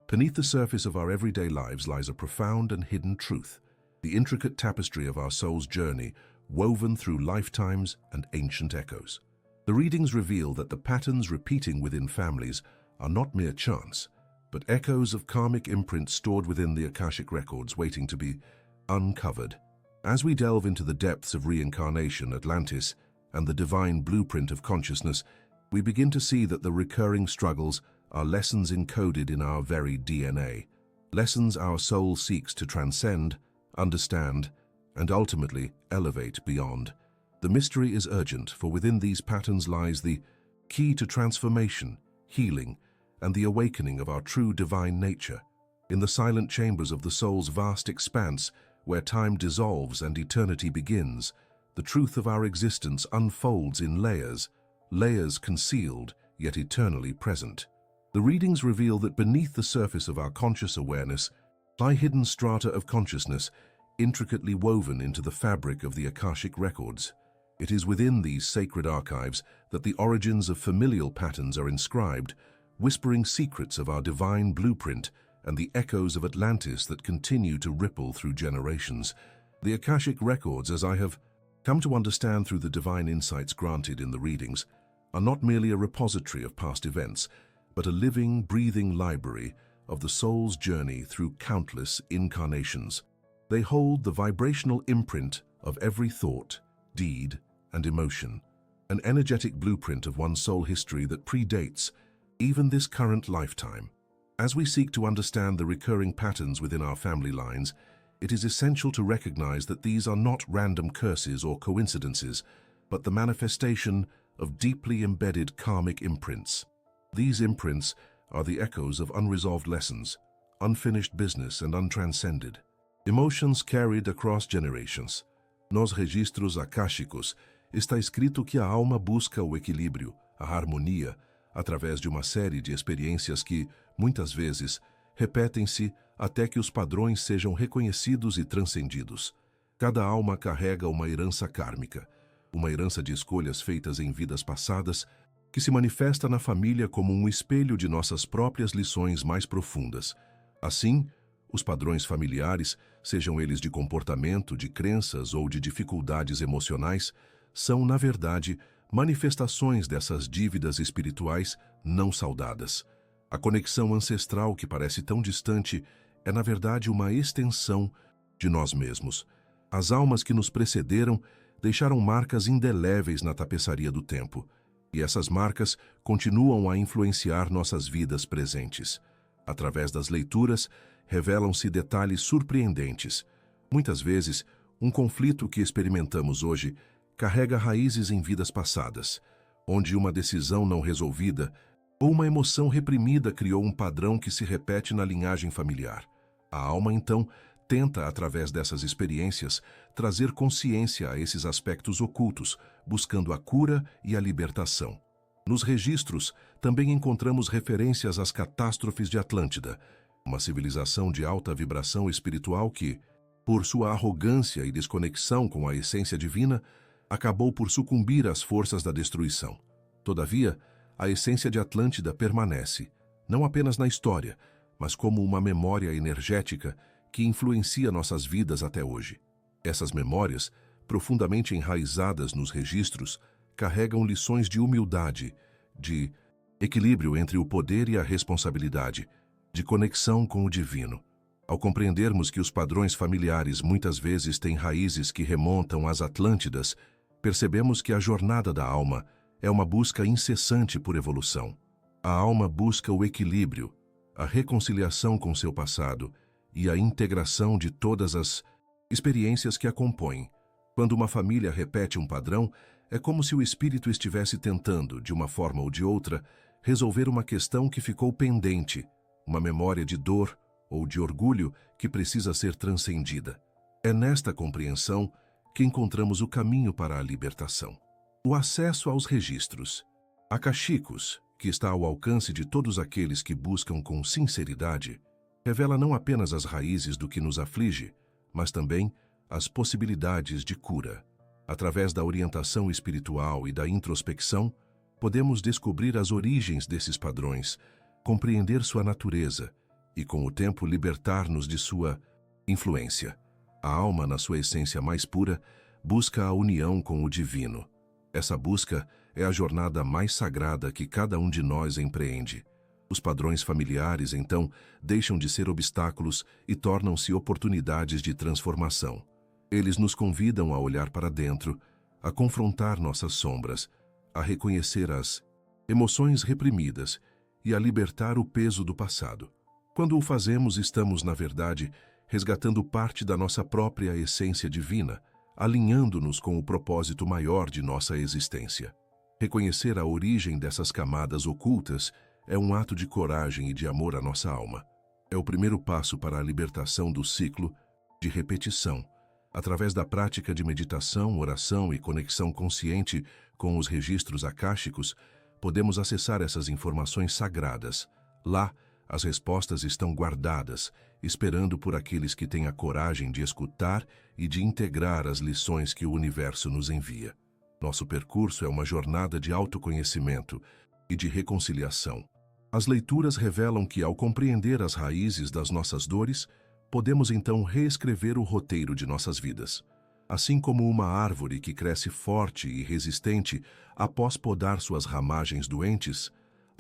Beneath the surface of our everyday lives lies a profound and hidden truth, the intricate tapestry of our soul's journey, woven through lifetimes and ancient echoes. The readings reveal that the patterns repeating within families are not mere chance, but echoes of karmic imprints stored within the Akashic records waiting to be uncovered. As we delve into the depths of reincarnation, Atlantis, and the divine blueprint of consciousness, we begin to see that the recurring struggles are lessons encoded in our very DNA, lessons our soul seeks to transcend, understand, and ultimately elevate beyond. The mystery is urgent, for within these patterns lies the key to transformation, healing, and the awakening of our true divine nature. In the silent chambers of the soul's vast expanse, where time dissolves and eternity begins, the truth of our existence unfolds in layers, layers concealed, yet eternally present. The readings reveal that beneath the surface of our conscious awareness lie hidden strata of consciousness, intricately woven into the fabric of the Akashic records. It is within these sacred archives that the origins of familial patterns are inscribed, whispering secrets of our divine blueprint and the echoes of Atlantis that continue to ripple through generations. The Akashic records, as I have come to understand through the divine insights granted in the readings, are not merely a repository of past events, but a living, breathing library of the soul's journey through countless incarnations. They hold the vibrational imprint of every thought, deed, and emotion, an energetic blueprint of one's soul history that predates even this current lifetime. As we seek to understand the recurring patterns within our family lines, it is essential to recognize that these are not random curses or coincidences, but the manifestation of deeply embedded karmic imprints. These imprints are the echoes of unresolved lessons, unfinished business, and untranscended emotions carried across generations. Nos registros akáshicos está escrito que a alma busca o equilíbrio, a harmonia, através de uma série de experiências que, muitas vezes, repetem-se até que os padrões sejam reconhecidos e transcendidos. Cada alma carrega uma herança kármica, uma herança de escolhas feitas em vidas passadas, que se manifesta na família como um espelho de nossas próprias lições mais profundas. Assim, os padrões familiares, sejam eles de comportamento, de crenças ou de dificuldades emocionais, são, na verdade, manifestações dessas dívidas espirituais não saudadas. A conexão ancestral que parece tão distante é, na verdade, uma extensão de nós mesmos. As almas que nos precederam deixaram marcas indeléveis na tapeçaria do tempo, e essas marcas continuam a influenciar nossas vidas presentes. Através das leituras, revelam-se detalhes surpreendentes. Muitas vezes, um conflito que experimentamos hoje carrega raízes em vidas passadas, onde uma decisão não resolvida ou uma emoção reprimida criou um padrão que se repete na linhagem familiar. A alma, então, tenta, através dessas experiências, trazer consciência a esses aspectos ocultos, buscando a cura e a libertação. Nos registros, também encontramos referências às catástrofes de Atlântida, uma civilização de alta vibração espiritual que, por sua arrogância e desconexão com a essência divina, acabou por sucumbir às forças da destruição. Todavia, a essência de Atlântida permanece, não apenas na história, mas como uma memória energética que influencia nossas vidas até hoje. Essas memórias, profundamente enraizadas nos registros, carregam lições de humildade, de equilíbrio entre o poder e a responsabilidade, de conexão com o divino. Ao compreendermos que os padrões familiares muitas vezes têm raízes que remontam às Atlântidas, percebemos que a jornada da alma é uma busca incessante por evolução. A alma busca o equilíbrio, a reconciliação com seu passado e a integração de todas as experiências que a compõem. Quando uma família repete um padrão, é como se o espírito estivesse tentando, de uma forma ou de outra, resolver uma questão que ficou pendente, uma memória de dor ou de orgulho que precisa ser transcendida. É nesta compreensão que encontramos o caminho para a libertação. O acesso aos registros akáshicos, que está ao alcance de todos aqueles que buscam com sinceridade, revela não apenas as raízes do que nos aflige, mas também as possibilidades de cura. Através da orientação espiritual e da introspecção, podemos descobrir as origens desses padrões, compreender sua natureza e, com o tempo, libertar-nos de sua influência. A alma, na sua essência mais pura, busca a união com o divino. Essa busca é a jornada mais sagrada que cada um de nós empreende. Os padrões familiares, então, deixam de ser obstáculos e tornam-se oportunidades de transformação. Eles nos convidam a olhar para dentro, a confrontar nossas sombras, a reconhecer as emoções reprimidas e a libertar o peso do passado. Quando o fazemos, estamos, na verdade, resgatando parte da nossa própria essência divina, alinhando-nos com o propósito maior de nossa existência. Reconhecer a origem dessas camadas ocultas é um ato de coragem e de amor à nossa alma. É o primeiro passo para a libertação do ciclo de repetição. Através da prática de meditação, oração e conexão consciente com os registros akáshicos, podemos acessar essas informações sagradas. Lá, as respostas estão guardadas, esperando por aqueles que têm a coragem de escutar e de integrar as lições que o universo nos envia. Nosso percurso é uma jornada de autoconhecimento e de reconciliação. As leituras revelam que, ao compreender as raízes das nossas dores, podemos então reescrever o roteiro de nossas vidas. Assim como uma árvore que cresce forte e resistente após podar suas ramagens doentes,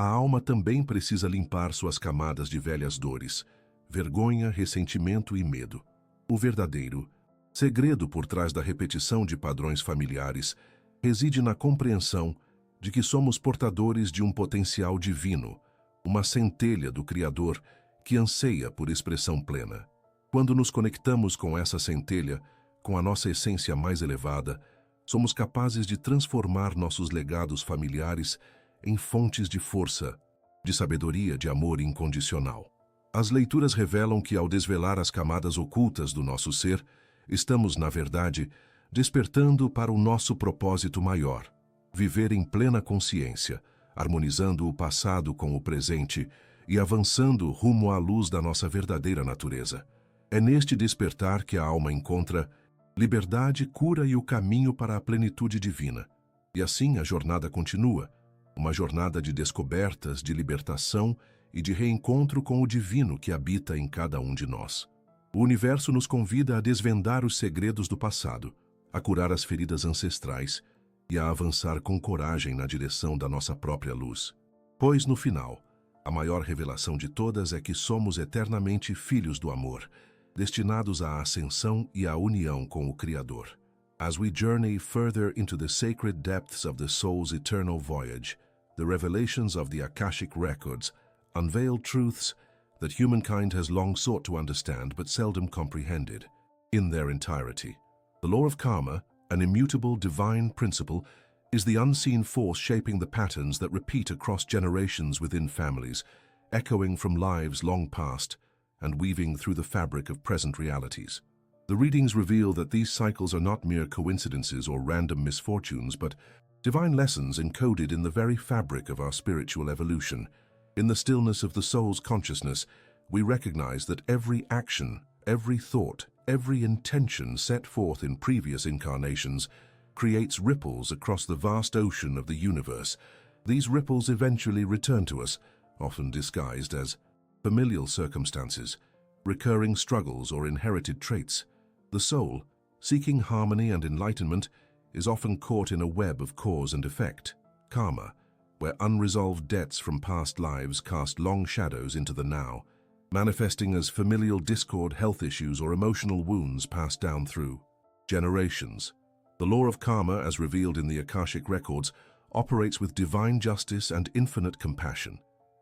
a alma também precisa limpar suas camadas de velhas dores, vergonha, ressentimento e medo. O verdadeiro segredo por trás da repetição de padrões familiares reside na compreensão de que somos portadores de um potencial divino, uma centelha do Criador que anseia por expressão plena. Quando nos conectamos com essa centelha, com a nossa essência mais elevada, somos capazes de transformar nossos legados familiares em fontes de força, de sabedoria, de amor incondicional. As leituras revelam que, ao desvelar as camadas ocultas do nosso ser, estamos, na verdade, despertando para o nosso propósito maior: viver em plena consciência, harmonizando o passado com o presente e avançando rumo à luz da nossa verdadeira natureza. É neste despertar que a alma encontra liberdade, cura e o caminho para a plenitude divina. E assim a jornada continua, uma jornada de descobertas, de libertação e de reencontro com o divino que habita em cada um de nós. O universo nos convida a desvendar os segredos do passado, a curar as feridas ancestrais e a avançar com coragem na direção da nossa própria luz. Pois, no final, a maior revelação de todas é que somos eternamente filhos do amor, destinados à ascensão e à união com o Criador. As we journey further into the sacred depths of the soul's eternal voyage, the revelations of the Akashic records unveil truths that humankind has long sought to understand but seldom comprehended in their entirety. The law of karma, an immutable divine principle, is the unseen force shaping the patterns that repeat across generations within families, echoing from lives long past and weaving through the fabric of present realities. The readings reveal that these cycles are not mere coincidences or random misfortunes, but divine lessons encoded in the very fabric of our spiritual evolution. In the stillness of the soul's consciousness, we recognize that every action, every thought, every intention set forth in previous incarnations creates ripples across the vast ocean of the universe. These ripples eventually return to us, often disguised as familial circumstances, recurring struggles, or inherited traits. The soul, seeking harmony and enlightenment, is often caught in a web of cause and effect, karma, where unresolved debts from past lives cast long shadows into the now, manifesting as familial discord, health issues, or emotional wounds passed down through generations. The law of karma, as revealed in the Akashic records, operates with divine justice and infinite compassion.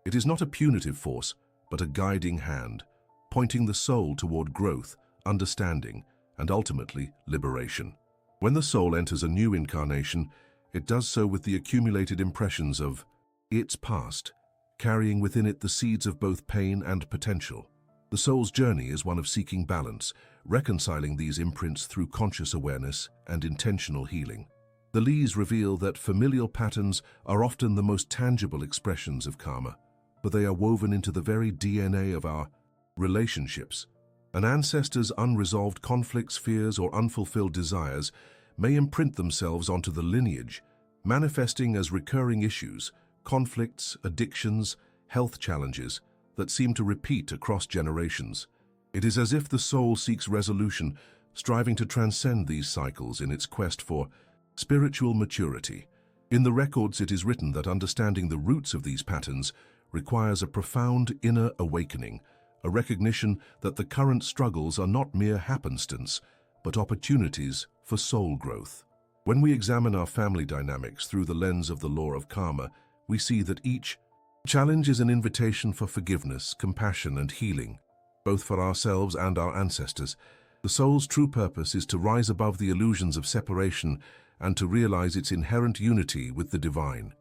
It is not a punitive force, but a guiding hand, pointing the soul toward growth, understanding, and ultimately liberation. When the soul enters a new incarnation, it does so with the accumulated impressions of its past, carrying within it the seeds of both pain and potential. The soul's journey is one of seeking balance, reconciling these imprints through conscious awareness and intentional healing. The Lees reveal that familial patterns are often the most tangible expressions of karma, but they are woven into the very DNA of our relationships. An ancestor's unresolved conflicts, fears, or unfulfilled desires may imprint themselves onto the lineage, manifesting as recurring issues, conflicts, addictions, health challenges, that seem to repeat across generations. It is as if the soul seeks resolution, striving to transcend these cycles in its quest for spiritual maturity. In the records, it is written that understanding the roots of these patterns requires a profound inner awakening, a recognition that the current struggles are not mere happenstance, but opportunities for soul growth. When we examine our family dynamics through the lens of the law of karma, we see that each challenge is an invitation for forgiveness, compassion, and healing, both for ourselves and our ancestors. The soul's true purpose is to rise above the illusions of separation and to realize its inherent unity with the divine.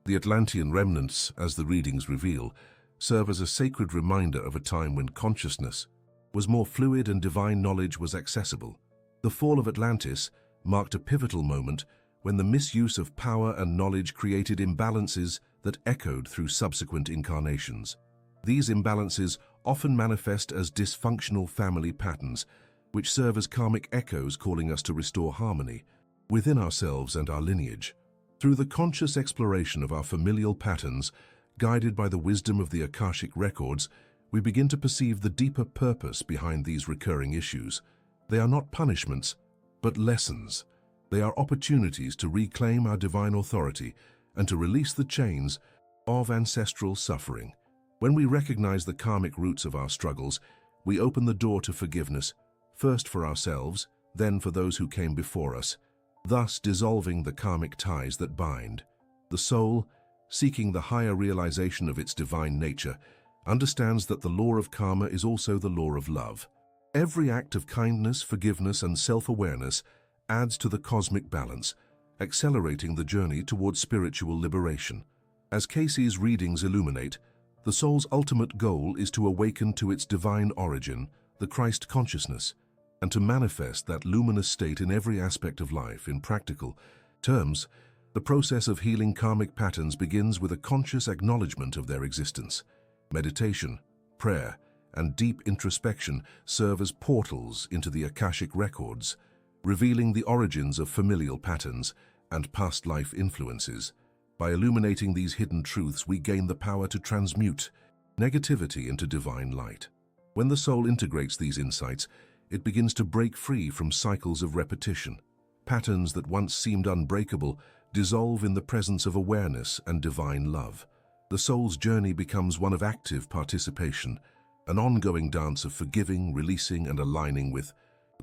The Atlantean remnants, as the readings reveal, serve as a sacred reminder of a time when consciousness was more fluid and divine knowledge was accessible. The fall of Atlantis marked a pivotal moment when the misuse of power and knowledge created imbalances that echoed through subsequent incarnations. These imbalances often manifest as dysfunctional family patterns, which serve as karmic echoes calling us to restore harmony within ourselves and our lineage. Through the conscious exploration of our familial patterns, guided by the wisdom of the Akashic records, we begin to perceive the deeper purpose behind these recurring issues. They are not punishments, but lessons. They are opportunities to reclaim our divine authority and to release the chains of ancestral suffering. When we recognize the karmic roots of our struggles, we open the door to forgiveness, first for ourselves, then for those who came before us, thus dissolving the karmic ties that bind. The soul, seeking the higher realization of its divine nature, understands that the law of karma is also the law of love. Every act of kindness, forgiveness, and self-awareness adds to the cosmic balance, accelerating the journey towards spiritual liberation. As Cayce's readings illuminate, the soul's ultimate goal is to awaken to its divine origin, the Christ consciousness, and to manifest that luminous state in every aspect of life. In practical terms, the process of healing karmic patterns begins with a conscious acknowledgement of their existence. Meditation, prayer, and deep introspection serve as portals into the Akashic records, revealing the origins of familial patterns and past life influences. By illuminating these hidden truths, we gain the power to transmute negativity into divine light. When the soul integrates these insights, it begins to break free from cycles of repetition. Patterns that once seemed unbreakable dissolve in the presence of awareness and divine love. The soul's journey becomes one of active participation, an ongoing dance of forgiving, releasing, and aligning with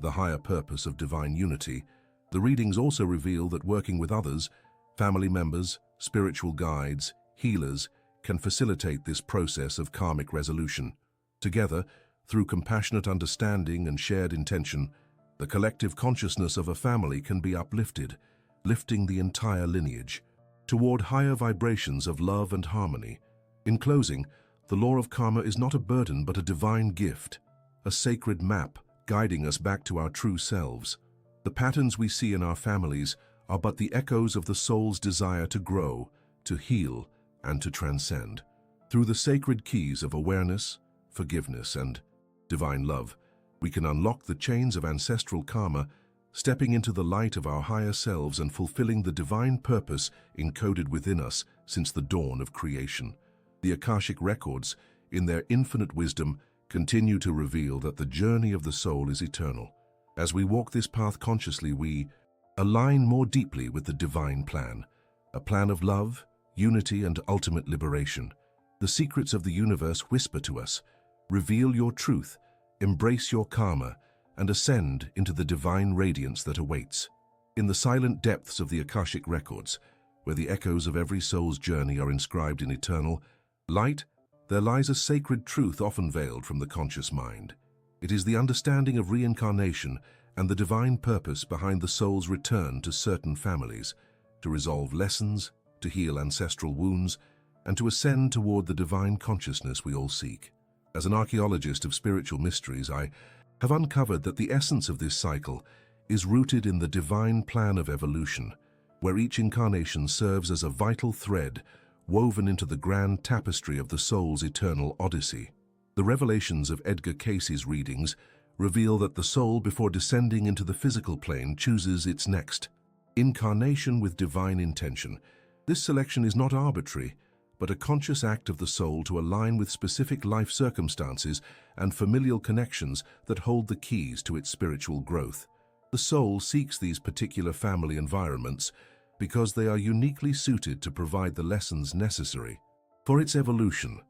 the higher purpose of divine unity. The readings also reveal that working with others, family members, spiritual guides, healers, can facilitate this process of karmic resolution. Together, through compassionate understanding and shared intention, the collective consciousness of a family can be uplifted, lifting the entire lineage toward higher vibrations of love and harmony. In closing, the law of karma is not a burden but a divine gift, a sacred map guiding us back to our true selves. The patterns we see in our families are but the echoes of the soul's desire to grow, to heal, and to transcend. Through the sacred keys of awareness, forgiveness, and divine love, we can unlock the chains of ancestral karma, stepping into the light of our higher selves and fulfilling the divine purpose encoded within us since the dawn of creation. The Akashic records, in their infinite wisdom, continue to reveal that the journey of the soul is eternal. As we walk this path consciously, we align more deeply with the divine plan, a plan of love, unity, and ultimate liberation. The secrets of the universe whisper to us, reveal your truth, embrace your karma, and ascend into the divine radiance that awaits. In the silent depths of the Akashic records, where the echoes of every soul's journey are inscribed in eternal light, there lies a sacred truth often veiled from the conscious mind. It is the understanding of reincarnation and the divine purpose behind the soul's return to certain families, to resolve lessons, to heal ancestral wounds, and to ascend toward the divine consciousness we all seek. As an archaeologist of spiritual mysteries, I have uncovered that the essence of this cycle is rooted in the divine plan of evolution, where each incarnation serves as a vital thread woven into the grand tapestry of the soul's eternal odyssey. The revelations of Edgar Cayce's readings reveal that the soul, before descending into the physical plane, chooses its next incarnation with divine intention. This selection is not arbitrary, but a conscious act of the soul to align with specific life circumstances and familial connections that hold the keys to its spiritual growth. The soul seeks these particular family environments because they are uniquely suited to provide the lessons necessary for its evolution.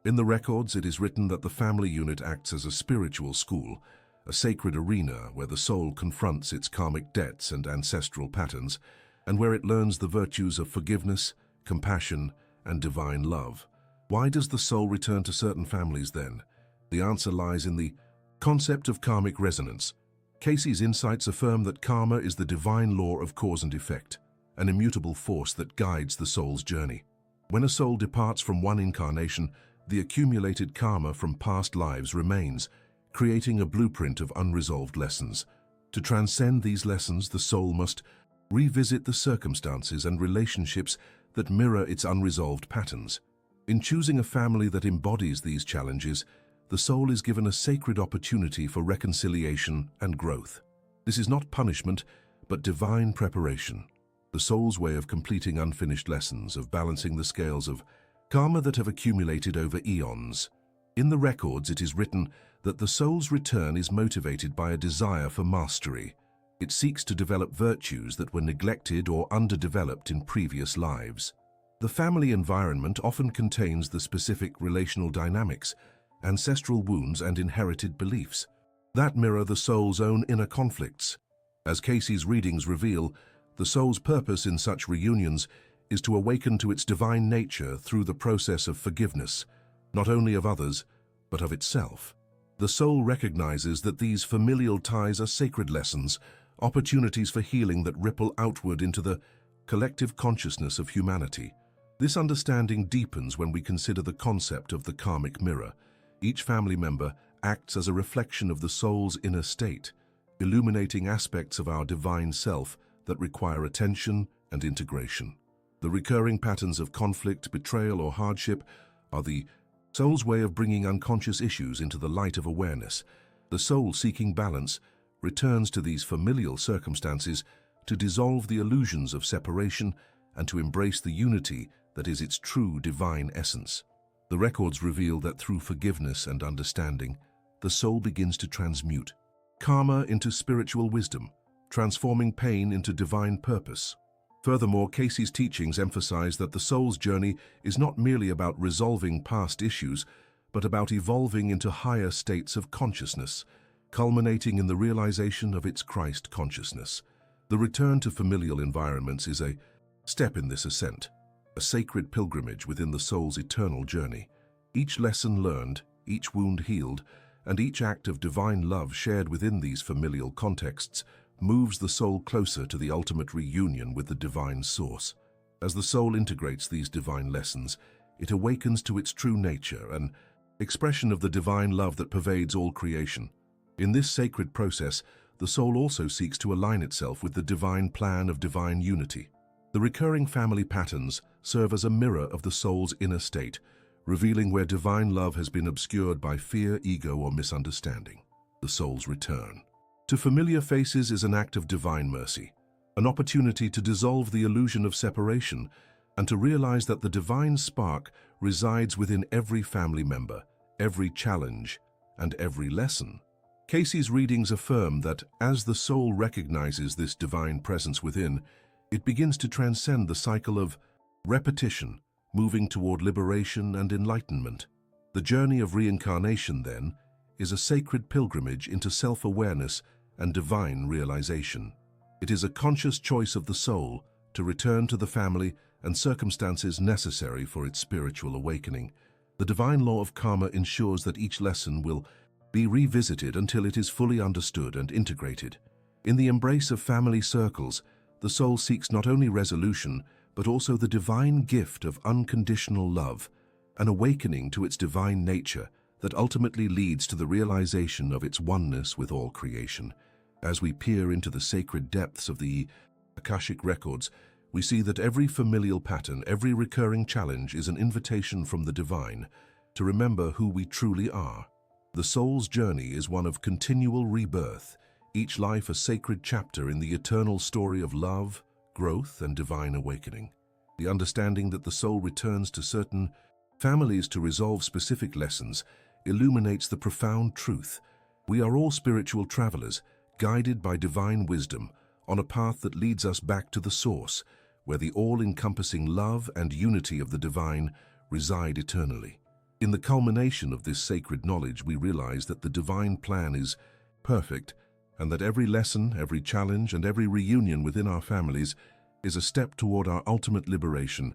In the records, it is written that the family unit acts as a spiritual school, a sacred arena where the soul confronts its karmic debts and ancestral patterns, and where it learns the virtues of forgiveness, compassion, and divine love. Why does the soul return to certain families then? The answer lies in the concept of karmic resonance. Cayce's insights affirm that karma is the divine law of cause and effect, an immutable force that guides the soul's journey. When a soul departs from one incarnation, the accumulated karma from past lives remains, creating a blueprint of unresolved lessons. To transcend these lessons, the soul must revisit the circumstances and relationships that mirror its unresolved patterns. In choosing a family that embodies these challenges, the soul is given a sacred opportunity for reconciliation and growth. This is not punishment, but divine preparation. The soul's way of completing unfinished lessons, of balancing the scales of karma that have accumulated over eons. In the records, it is written that the soul's return is motivated by a desire for mastery. It seeks to develop virtues that were neglected or underdeveloped in previous lives. The family environment often contains the specific relational dynamics, ancestral wounds, and inherited beliefs that mirror the soul's own inner conflicts. As Cayce's readings reveal, the soul's purpose in such reunions is to awaken to its divine nature through the process of forgiveness, not only of others, but of itself. The soul recognizes that these familial ties are sacred lessons, opportunities for healing that ripple outward into the collective consciousness of humanity. This understanding deepens when we consider the concept of the karmic mirror. Each family member acts as a reflection of the soul's inner state, illuminating aspects of our divine self that require attention and integration. The recurring patterns of conflict, betrayal, or hardship are the soul's way of bringing unconscious issues into the light of awareness. The soul, seeking balance, returns to these familial circumstances to dissolve the illusions of separation and to embrace the unity that is its true divine essence. The records reveal that through forgiveness and understanding, the soul begins to transmute karma into spiritual wisdom, transforming pain into divine purpose. Furthermore, Cayce's teachings emphasize that the soul's journey is not merely about resolving past issues, but about evolving into higher states of consciousness, culminating in the realization of its Christ consciousness. The return to familial environments is a step in this ascent, a sacred pilgrimage within the soul's eternal journey. Each lesson learned, each wound healed, and each act of divine love shared within these familial contexts moves the soul closer to the ultimate reunion with the divine source. As the soul integrates these divine lessons, it awakens to its true nature, an expression of the divine love that pervades all creation. In this sacred process, the soul also seeks to align itself with the divine plan of divine unity. The recurring family patterns serve as a mirror of the soul's inner state, revealing where divine love has been obscured by fear, ego, or misunderstanding. The soul's return to familiar faces is an act of divine mercy, an opportunity to dissolve the illusion of separation and to realize that the divine spark resides within every family member, every challenge, and every lesson. Cayce's readings affirm that as the soul recognizes this divine presence within, it begins to transcend the cycle of repetition, moving toward liberation and enlightenment. The journey of reincarnation, then, is a sacred pilgrimage into self-awareness and divine realization. It is a conscious choice of the soul to return to the family and circumstances necessary for its spiritual awakening. The divine law of karma ensures that each lesson will be revisited until it is fully understood and integrated. In the embrace of family circles, the soul seeks not only resolution, but also the divine gift of unconditional love, an awakening to its divine nature that ultimately leads to the realization of its oneness with all creation. As we peer into the sacred depths of the Akashic records, we see that every familial pattern, every recurring challenge is an invitation from the divine to remember who we truly are. The soul's journey is one of continual rebirth, each life a sacred chapter in the eternal story of love, growth, and divine awakening. The understanding that the soul returns to certain families to resolve specific lessons illuminates the profound truth. We are all spiritual travelers, guided by divine wisdom, on a path that leads us back to the source, where the all-encompassing love and unity of the divine reside eternally. In the culmination of this sacred knowledge, we realize that the divine plan is perfect, and that every lesson, every challenge, and every reunion within our families is a step toward our ultimate liberation,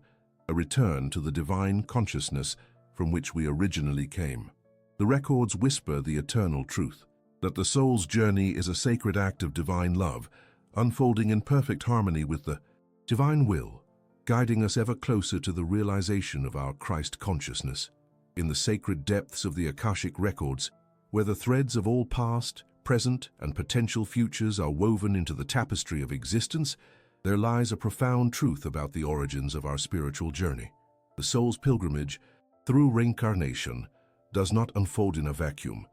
a return to the divine consciousness from which we originally came. The records whisper the eternal truth, that the soul's journey is a sacred act of divine love, unfolding in perfect harmony with the divine will, guiding us ever closer to the realization of our Christ consciousness. In the sacred depths of the Akashic records, where the threads of all past, present, and potential futures are woven into the tapestry of existence, there lies a profound truth about the origins of our spiritual journey. The soul's pilgrimage, through reincarnation, does not unfold in a vacuum,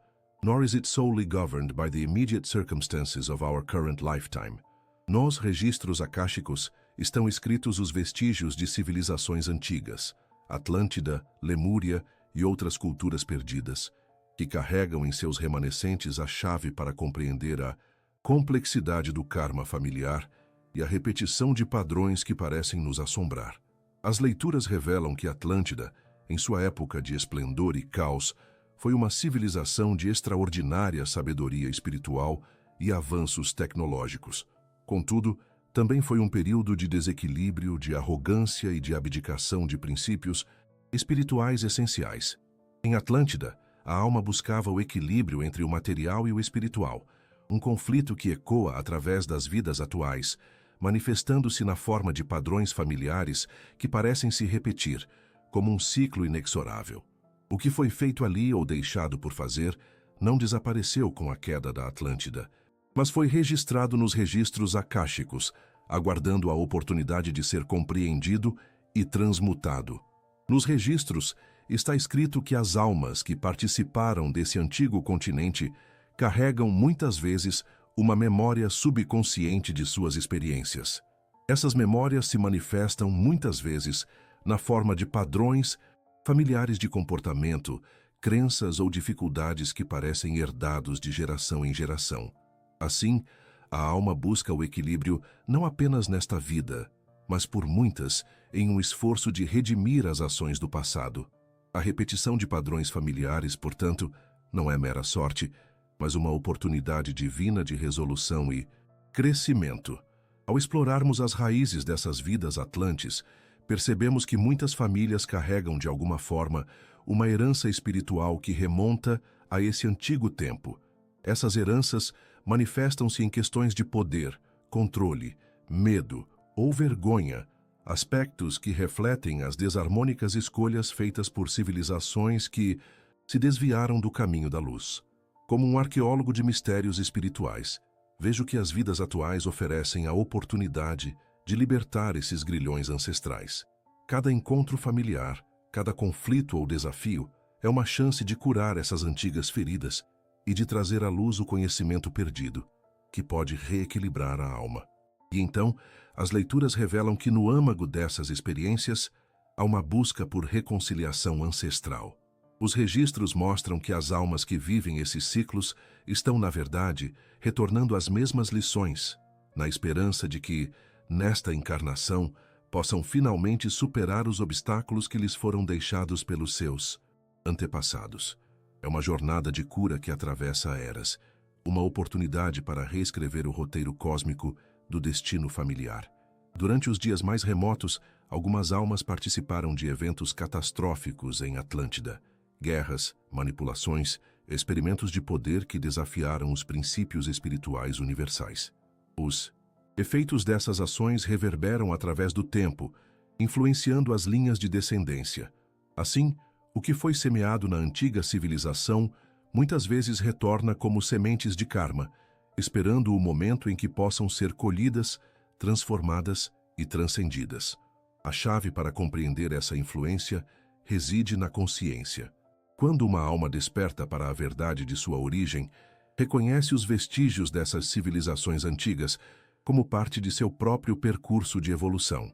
nor is it solely governed by the immediate circumstances of our current lifetime. Nos registros akáshicos estão escritos os vestígios de civilizações antigas, Atlântida, Lemúria e outras culturas perdidas, que carregam em seus remanescentes a chave para compreender a complexidade do karma familiar e a repetição de padrões que parecem nos assombrar. As leituras revelam que Atlântida, em sua época de esplendor e caos, foi uma civilização de extraordinária sabedoria espiritual e avanços tecnológicos. Contudo, também foi um período de desequilíbrio, de arrogância e de abdicação de princípios espirituais essenciais. Em Atlântida, a alma buscava o equilíbrio entre o material e o espiritual, um conflito que ecoa através das vidas atuais, manifestando-se na forma de padrões familiares que parecem se repetir, como um ciclo inexorável. O que foi feito ali ou deixado por fazer não desapareceu com a queda da Atlântida, mas foi registrado nos registros akáshicos, aguardando a oportunidade de ser compreendido e transmutado. Nos registros está escrito que as almas que participaram desse antigo continente carregam muitas vezes uma memória subconsciente de suas experiências. Essas memórias se manifestam muitas vezes na forma de padrões familiares de comportamento, crenças ou dificuldades que parecem herdados de geração em geração. Assim, a alma busca o equilíbrio não apenas nesta vida, mas por muitas, em um esforço de redimir as ações do passado. A repetição de padrões familiares, portanto, não é mera sorte, mas uma oportunidade divina de resolução e crescimento. Ao explorarmos as raízes dessas vidas atlantes, percebemos que muitas famílias carregam, de alguma forma, uma herança espiritual que remonta a esse antigo tempo. Essas heranças manifestam-se em questões de poder, controle, medo ou vergonha, aspectos que refletem as desarmônicas escolhas feitas por civilizações que se desviaram do caminho da luz. Como um arqueólogo de mistérios espirituais, vejo que as vidas atuais oferecem a oportunidade de libertar esses grilhões ancestrais. Cada encontro familiar, cada conflito ou desafio é uma chance de curar essas antigas feridas e de trazer à luz o conhecimento perdido, que pode reequilibrar a alma. E então, as leituras revelam que no âmago dessas experiências há uma busca por reconciliação ancestral. Os registros mostram que as almas que vivem esses ciclos estão, na verdade, retornando às mesmas lições, na esperança de que, nesta encarnação, possam finalmente superar os obstáculos que lhes foram deixados pelos seus antepassados. É uma jornada de cura que atravessa eras, uma oportunidade para reescrever o roteiro cósmico do destino familiar. Durante os dias mais remotos, algumas almas participaram de eventos catastróficos em Atlântida. Guerras, manipulações, experimentos de poder que desafiaram os princípios espirituais universais. Os efeitos dessas ações reverberam através do tempo, influenciando as linhas de descendência. Assim, o que foi semeado na antiga civilização muitas vezes retorna como sementes de karma, esperando o momento em que possam ser colhidas, transformadas e transcendidas. A chave para compreender essa influência reside na consciência. Quando uma alma desperta para a verdade de sua origem, reconhece os vestígios dessas civilizações antigas como parte de seu próprio percurso de evolução.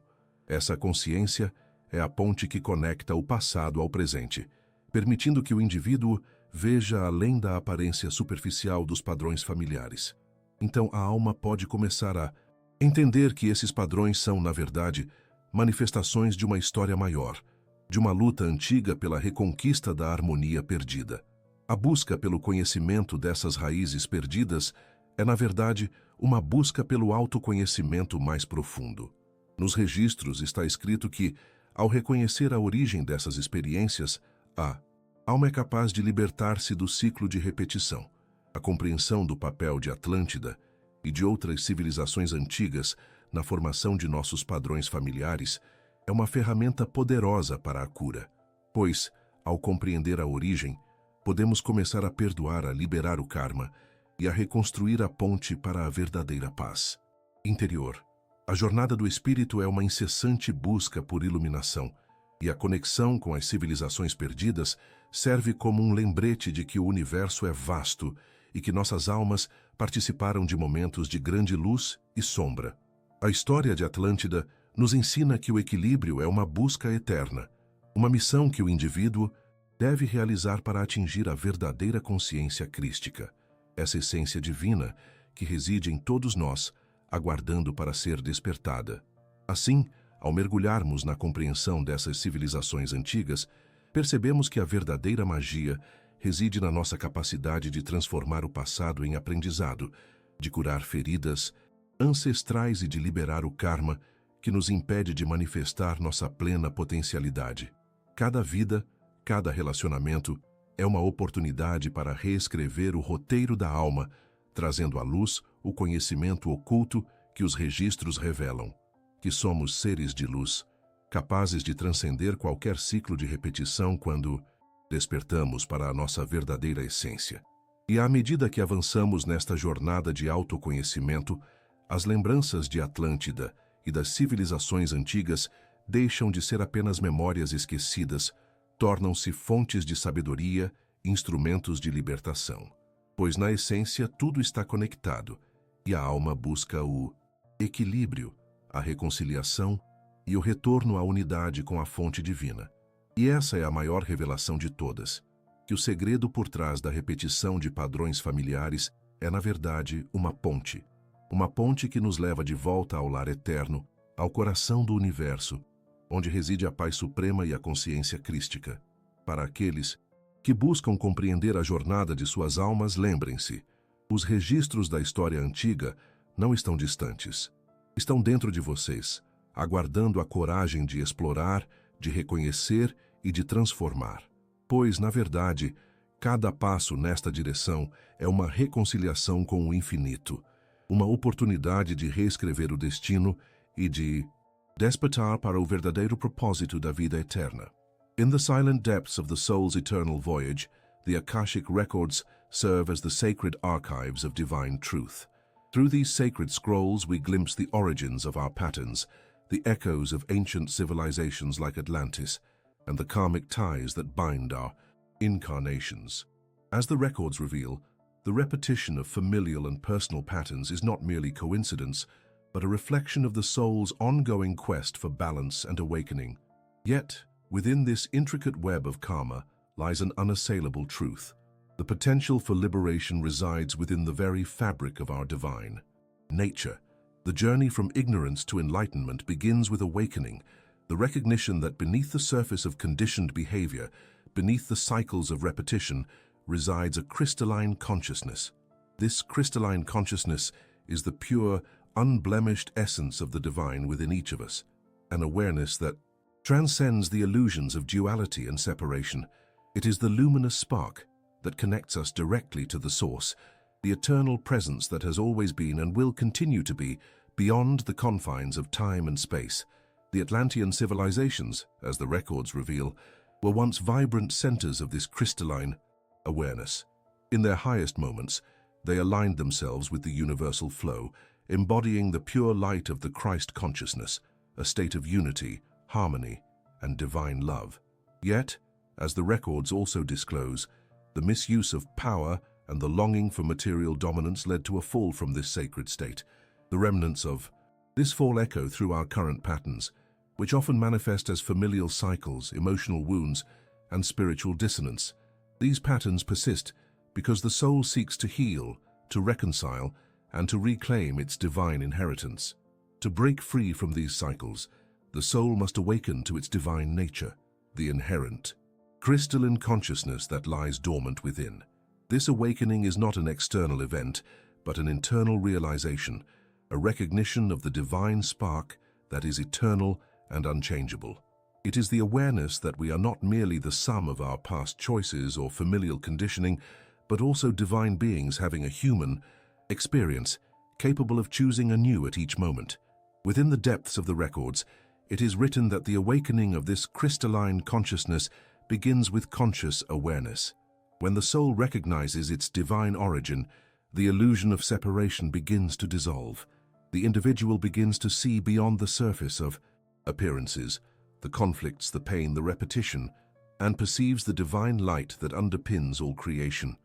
Essa consciência é a ponte que conecta o passado ao presente, permitindo que o indivíduo veja além da aparência superficial dos padrões familiares. Então a alma pode começar a entender que esses padrões são, na verdade, manifestações de uma história maior, de uma luta antiga pela reconquista da harmonia perdida. A busca pelo conhecimento dessas raízes perdidas é, na verdade, uma busca pelo autoconhecimento mais profundo. Nos registros está escrito que, ao reconhecer a origem dessas experiências, a alma é capaz de libertar-se do ciclo de repetição. A compreensão do papel de Atlântida e de outras civilizações antigas na formação de nossos padrões familiares é uma ferramenta poderosa para a cura, pois, ao compreender a origem, podemos começar a perdoar, a liberar o karma e a reconstruir a ponte para a verdadeira paz interior. A jornada do espírito é uma incessante busca por iluminação, e a conexão com as civilizações perdidas serve como um lembrete de que o universo é vasto e que nossas almas participaram de momentos de grande luz e sombra. A história de Atlântida nos ensina que o equilíbrio é uma busca eterna, uma missão que o indivíduo deve realizar para atingir a verdadeira consciência crística, essa essência divina que reside em todos nós, aguardando para ser despertada. Assim, ao mergulharmos na compreensão dessas civilizações antigas, percebemos que a verdadeira magia reside na nossa capacidade de transformar o passado em aprendizado, de curar feridas ancestrais e de liberar o karma que nos impede de manifestar nossa plena potencialidade. Cada vida, cada relacionamento é uma oportunidade para reescrever o roteiro da alma, trazendo à luz o conhecimento oculto que os registros revelam, que somos seres de luz, capazes de transcender qualquer ciclo de repetição quando despertamos para a nossa verdadeira essência. E à medida que avançamos nesta jornada de autoconhecimento, as lembranças de Atlântida e das civilizações antigas deixam de ser apenas memórias esquecidas, tornam-se fontes de sabedoria, instrumentos de libertação. Pois na essência tudo está conectado, e a alma busca o equilíbrio, a reconciliação e o retorno à unidade com a fonte divina. E essa é a maior revelação de todas, que o segredo por trás da repetição de padrões familiares é, na verdade, uma ponte que nos leva de volta ao lar eterno, ao coração do universo, onde reside a paz suprema e a consciência crística. Para aqueles que buscam compreender a jornada de suas almas, lembrem-se, os registros da história antiga não estão distantes. Estão dentro de vocês, aguardando a coragem de explorar, de reconhecer e de transformar. Pois, na verdade, cada passo nesta direção é uma reconciliação com o infinito, uma oportunidade de reescrever o destino e de despertar para o verdadeiro propósito da vida eterna. In the silent depths of the soul's eternal voyage, the Akashic records serve as the sacred archives of divine truth. Through these sacred scrolls we glimpse the origins of our patterns, the echoes of ancient civilizations like Atlantis, and the karmic ties that bind our incarnations. As the records reveal, the repetition of familial and personal patterns is not merely coincidence, but a reflection of the soul's ongoing quest for balance and awakening. Yet, within this intricate web of karma lies an unassailable truth. The potential for liberation resides within the very fabric of our divine nature. The journey from ignorance to enlightenment begins with awakening, the recognition that beneath the surface of conditioned behavior, beneath the cycles of repetition, resides a crystalline consciousness. This crystalline consciousness is the pure, unblemished essence of the divine within each of us, an awareness that transcends the illusions of duality and separation. It is the luminous spark that connects us directly to the source, the eternal presence that has always been and will continue to be beyond the confines of time and space. The Atlantean civilizations, as the records reveal, were once vibrant centers of this crystalline awareness. In their highest moments, they aligned themselves with the universal flow, embodying the pure light of the Christ consciousness, a state of unity, harmony, and divine love. Yet, as the records also disclose, the misuse of power and the longing for material dominance led to a fall from this sacred state. The remnants of this fall echo through our current patterns, which often manifest as familial cycles, emotional wounds, and spiritual dissonance. These patterns persist because the soul seeks to heal, to reconcile, and to reclaim its divine inheritance. To break free from these cycles, the soul must awaken to its divine nature, the inherent, crystalline consciousness that lies dormant within. This awakening is not an external event, but an internal realization, a recognition of the divine spark that is eternal and unchangeable. It is the awareness that we are not merely the sum of our past choices or familial conditioning, but also divine beings having a human experience, capable of choosing anew at each moment. Within the depths of the records, it is written that the awakening of this crystalline consciousness begins with conscious awareness. When the soul recognizes its divine origin, the illusion of separation begins to dissolve. The individual begins to see beyond the surface of appearances, the conflicts, the pain, the repetition, and perceives the divine light that underpins all creation.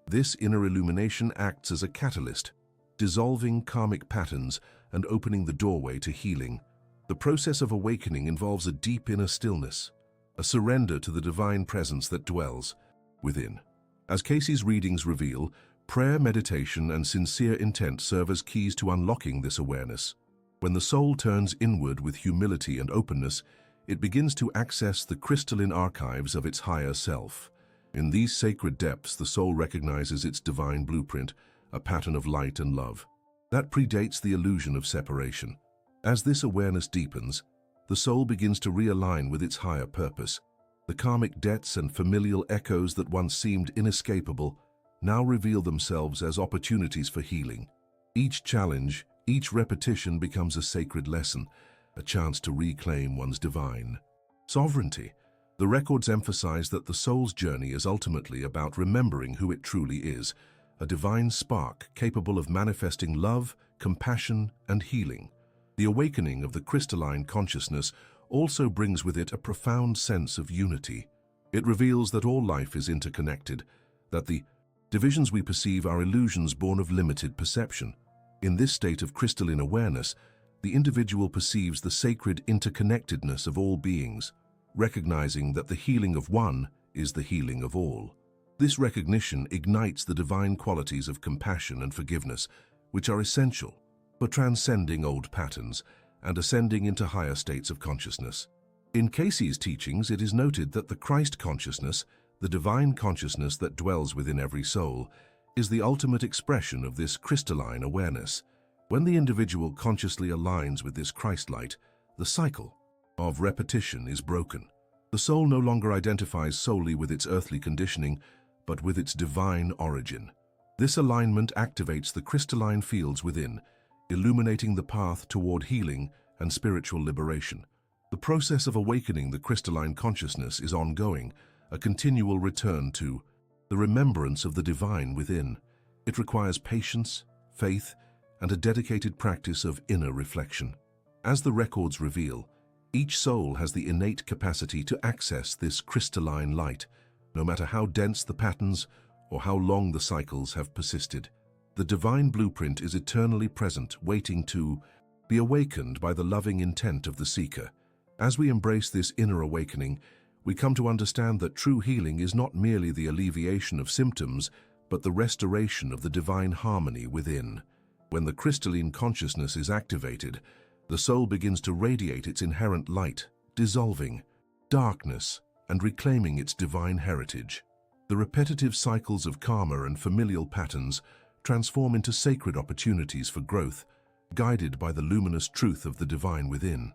This inner illumination acts as a catalyst, dissolving karmic patterns and opening the doorway to healing. The process of awakening involves a deep inner stillness, a surrender to the divine presence that dwells within. As Cayce's readings reveal, prayer, meditation, and sincere intent serve as keys to unlocking this awareness. When the soul turns inward with humility and openness, it begins to access the crystalline archives of its higher self. In these sacred depths, the soul recognizes its divine blueprint, a pattern of light and love that predates the illusion of separation. As this awareness deepens, the soul begins to realign with its higher purpose. The karmic debts and familial echoes that once seemed inescapable now reveal themselves as opportunities for healing. Each challenge, each repetition becomes a sacred lesson, a chance to reclaim one's divine sovereignty. The records emphasize that the soul's journey is ultimately about remembering who it truly is, a divine spark capable of manifesting love, compassion, and healing. The awakening of the crystalline consciousness also brings with it a profound sense of unity. It reveals that all life is interconnected, that the divisions we perceive are illusions born of limited perception. In this state of crystalline awareness, the individual perceives the sacred interconnectedness of all beings, recognizing that the healing of one is the healing of all. This recognition ignites the divine qualities of compassion and forgiveness, which are essential for transcending old patterns and ascending into higher states of consciousness. In Cayce's teachings, it is noted that the Christ consciousness, the divine consciousness that dwells within every soul, is the ultimate expression of this crystalline awareness. When the individual consciously aligns with this Christ light, the cycle of repetition is broken. The soul no longer identifies solely with its earthly conditioning, but with its divine origin. This alignment activates the crystalline fields within, illuminating the path toward healing and spiritual liberation. The process of awakening the crystalline consciousness is ongoing, a continual return to the remembrance of the divine within. It requires patience, faith, and a dedicated practice of inner reflection. As the records reveal, each soul has the innate capacity to access this crystalline light, no matter how dense the patterns or how long the cycles have persisted. The divine blueprint is eternally present, waiting to be awakened by the loving intent of the seeker. As we embrace this inner awakening, we come to understand that true healing is not merely the alleviation of symptoms, but the restoration of the divine harmony within. When the crystalline consciousness is activated, the soul begins to radiate its inherent light, dissolving darkness and reclaiming its divine heritage. The repetitive cycles of karma and familial patterns transform into sacred opportunities for growth, guided by the luminous truth of the divine within.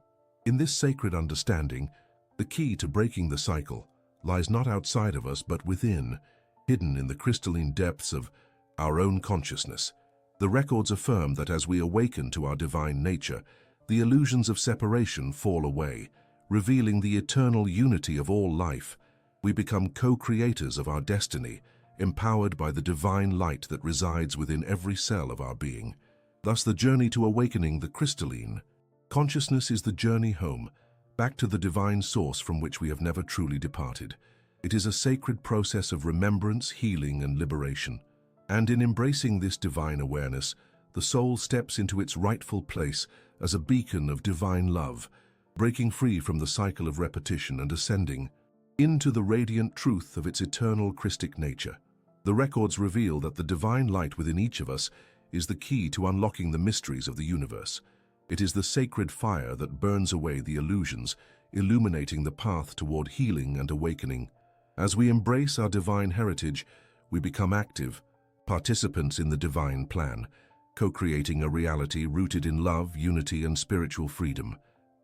In this sacred understanding, the key to breaking the cycle lies not outside of us but within, hidden in the crystalline depths of our own consciousness. The records affirm that as we awaken to our divine nature, the illusions of separation fall away, revealing the eternal unity of all life. We become co-creators of our destiny, empowered by the divine light that resides within every cell of our being. Thus, the journey to awakening the crystalline consciousness is the journey home, back to the divine source from which we have never truly departed. It is a sacred process of remembrance, healing, and liberation. And in embracing this divine awareness, the soul steps into its rightful place as a beacon of divine love, breaking free from the cycle of repetition and ascending into the radiant truth of its eternal Christic nature. The records reveal that the divine light within each of us is the key to unlocking the mysteries of the universe. It is the sacred fire that burns away the illusions, illuminating the path toward healing and awakening. As we embrace our divine heritage, we become active participants in the divine plan, co-creating a reality rooted in love, unity, and spiritual freedom.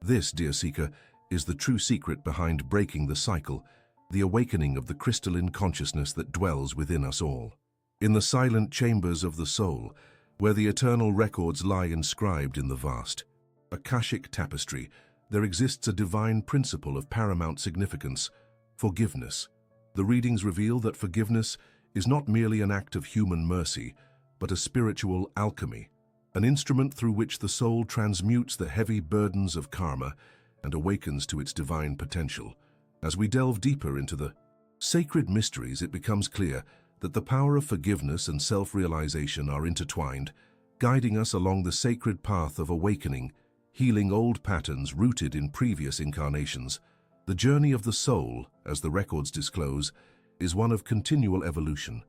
This, dear seeker, is the true secret behind breaking the cycle, the awakening of the crystalline consciousness that dwells within us all. In the silent chambers of the soul, where the eternal records lie inscribed in the vast Akashic tapestry, there exists a divine principle of paramount significance: forgiveness. The readings reveal that forgiveness is not merely an act of human mercy, but a spiritual alchemy, an instrument through which the soul transmutes the heavy burdens of karma and awakens to its divine potential. As we delve deeper into the sacred mysteries, it becomes clear that the power of forgiveness and self-realization are intertwined, guiding us along the sacred path of awakening, healing old patterns rooted in previous incarnations. The journey of the soul, as the records disclose, is one of continual evolution,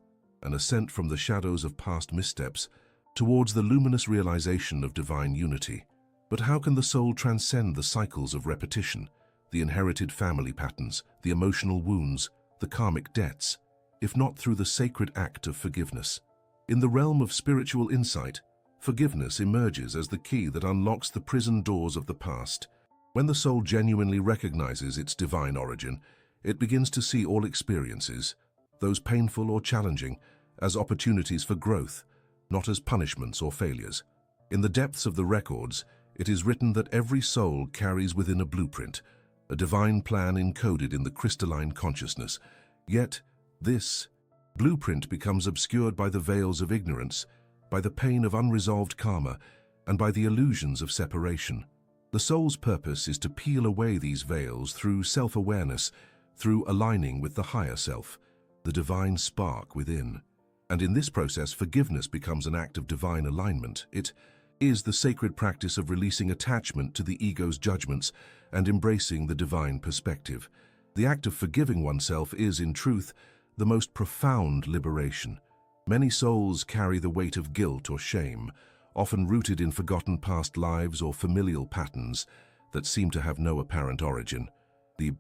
an ascent from the shadows of past missteps towards the luminous realization of divine unity. But how can the soul transcend the cycles of repetition, the inherited family patterns, the emotional wounds, the karmic debts, if not through the sacred act of forgiveness? In the realm of spiritual insight, forgiveness emerges as the key that unlocks the prison doors of the past. When the soul genuinely recognizes its divine origin, it begins to see all experiences, those painful or challenging, as opportunities for growth, not as punishments or failures. In the depths of the records, it is written that every soul carries within a blueprint, a divine plan encoded in the crystalline consciousness. Yet, this blueprint becomes obscured by the veils of ignorance, by the pain of unresolved karma, and by the illusions of separation. The soul's purpose is to peel away these veils through self-awareness, through aligning with the higher self, the divine spark within. And in this process, forgiveness becomes an act of divine alignment. It is the sacred practice of releasing attachment to the ego's judgments and embracing the divine perspective. The act of forgiving oneself is, in truth, the most profound liberation. Many souls carry the weight of guilt or shame, often rooted in forgotten past lives or familial patterns that seem to have no apparent origin. The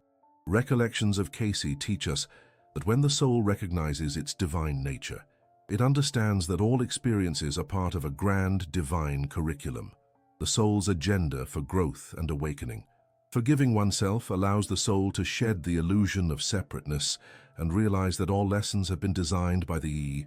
recollections of Cayce teach us that when the soul recognizes its divine nature, it understands that all experiences are part of a grand divine curriculum, the soul's agenda for growth and awakening. Forgiving oneself allows the soul to shed the illusion of separateness and realize that all lessons have been designed by the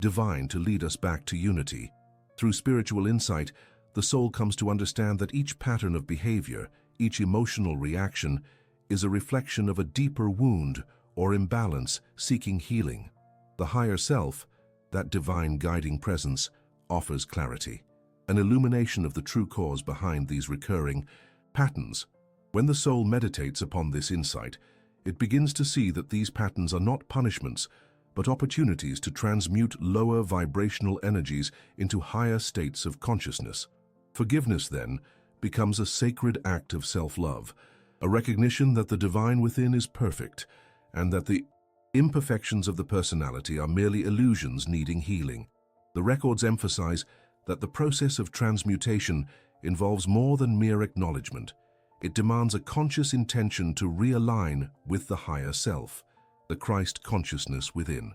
divine to lead us back to unity. Through spiritual insight, the soul comes to understand that each pattern of behavior, each emotional reaction, is a reflection of a deeper wound or imbalance seeking healing. The higher self, that divine guiding presence, offers clarity, an illumination of the true cause behind these recurring patterns. When the soul meditates upon this insight, it begins to see that these patterns are not punishments, but opportunities to transmute lower vibrational energies into higher states of consciousness. Forgiveness, then, becomes a sacred act of self-love, a recognition that the divine within is perfect, and that the imperfections of the personality are merely illusions needing healing. The records emphasize that the process of transmutation involves more than mere acknowledgement. It demands a conscious intention to realign with the higher self, the Christ consciousness within.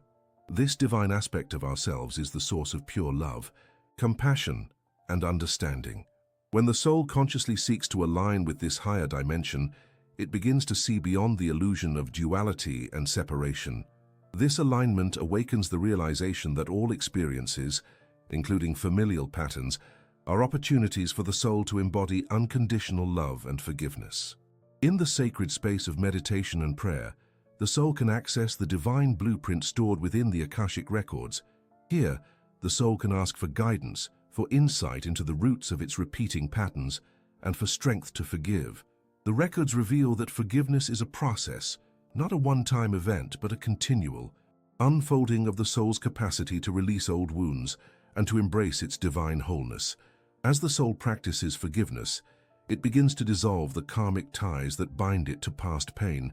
This divine aspect of ourselves is the source of pure love, compassion, and understanding. When the soul consciously seeks to align with this higher dimension, it begins to see beyond the illusion of duality and separation. This alignment awakens the realization that all experiences, including familial patterns, are opportunities for the soul to embody unconditional love and forgiveness. In the sacred space of meditation and prayer, the soul can access the divine blueprint stored within the Akashic records. Here, the soul can ask for guidance, for insight into the roots of its repeating patterns, and for strength to forgive. The records reveal that forgiveness is a process, not a one-time event, but a continual unfolding of the soul's capacity to release old wounds and to embrace its divine wholeness. As the soul practices forgiveness, it begins to dissolve the karmic ties that bind it to past pain,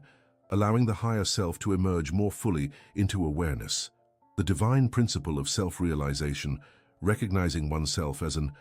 allowing the higher self to emerge more fully into awareness. The divine principle of self-realization, recognizing oneself as an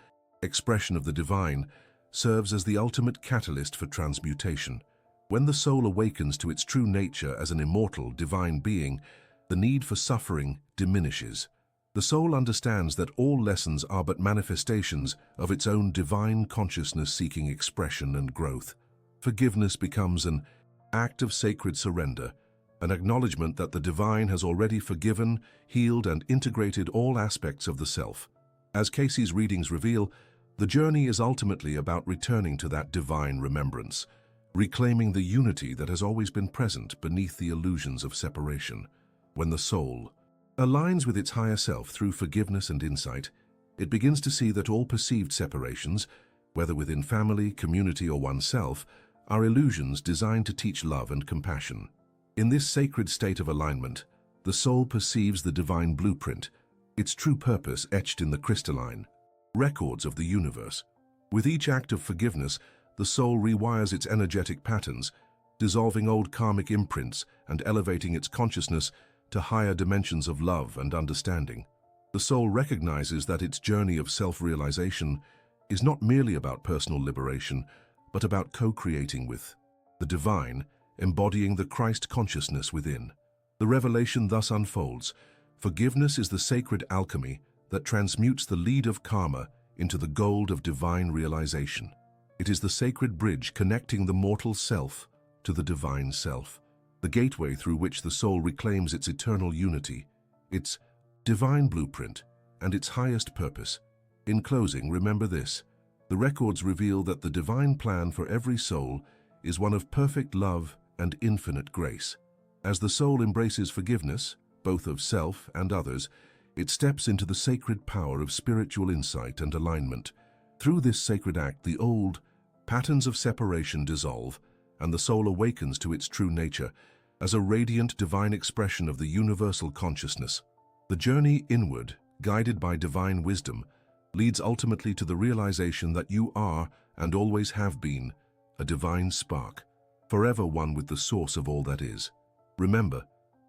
expression of the divine, serves as the ultimate catalyst for transmutation. When the soul awakens to its true nature as an immortal, divine being, the need for suffering diminishes. The soul understands that all lessons are but manifestations of its own divine consciousness seeking expression and growth. Forgiveness becomes an act of sacred surrender, an acknowledgement that the divine has already forgiven, healed, and integrated all aspects of the self. As Cayce's readings reveal, the journey is ultimately about returning to that divine remembrance, reclaiming the unity that has always been present beneath the illusions of separation. When the soul aligns with its higher self through forgiveness and insight, it begins to see that all perceived separations, whether within family, community, or oneself, are illusions designed to teach love and compassion. In this sacred state of alignment, the soul perceives the divine blueprint, its true purpose etched in the crystalline records of the universe. With each act of forgiveness, the soul rewires its energetic patterns, dissolving old karmic imprints and elevating its consciousness to higher dimensions of love and understanding. The soul recognizes that its journey of self-realization is not merely about personal liberation, but about co-creating with the divine, embodying the Christ consciousness within. The revelation thus unfolds. Forgiveness is the sacred alchemy that transmutes the lead of karma into the gold of divine realization. It is the sacred bridge connecting the mortal self to the divine self, the gateway through which the soul reclaims its eternal unity, its divine blueprint, and its highest purpose. In closing, remember this: the records reveal that the divine plan for every soul is one of perfect love and infinite grace. As the soul embraces forgiveness, both of self and others, it steps into the sacred power of spiritual insight and alignment. Through this sacred act, the old patterns of separation dissolve, and the soul awakens to its true nature as a radiant divine expression of the universal consciousness. The journey inward, guided by divine wisdom, leads ultimately to the realization that you are, and always have been, a divine spark, forever one with the source of all that is. Remember,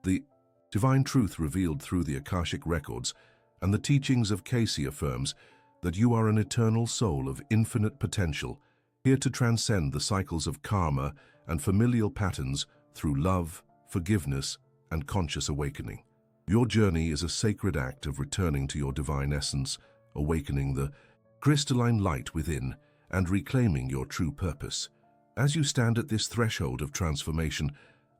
the divine truth revealed through the Akashic records and the teachings of Cayce affirms that you are an eternal soul of infinite potential, here to transcend the cycles of karma and familial patterns through love, forgiveness, and conscious awakening. Your journey is a sacred act of returning to your divine essence, awakening the crystalline light within, and reclaiming your true purpose. As you stand at this threshold of transformation,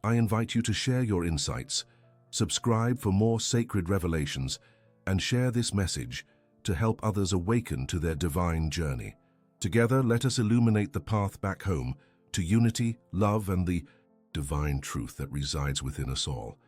I invite you to share your insights, subscribe for more sacred revelations, and share this message to help others awaken to their divine journey. Together, let us illuminate the path back home to unity, love, and the divine truth that resides within us all.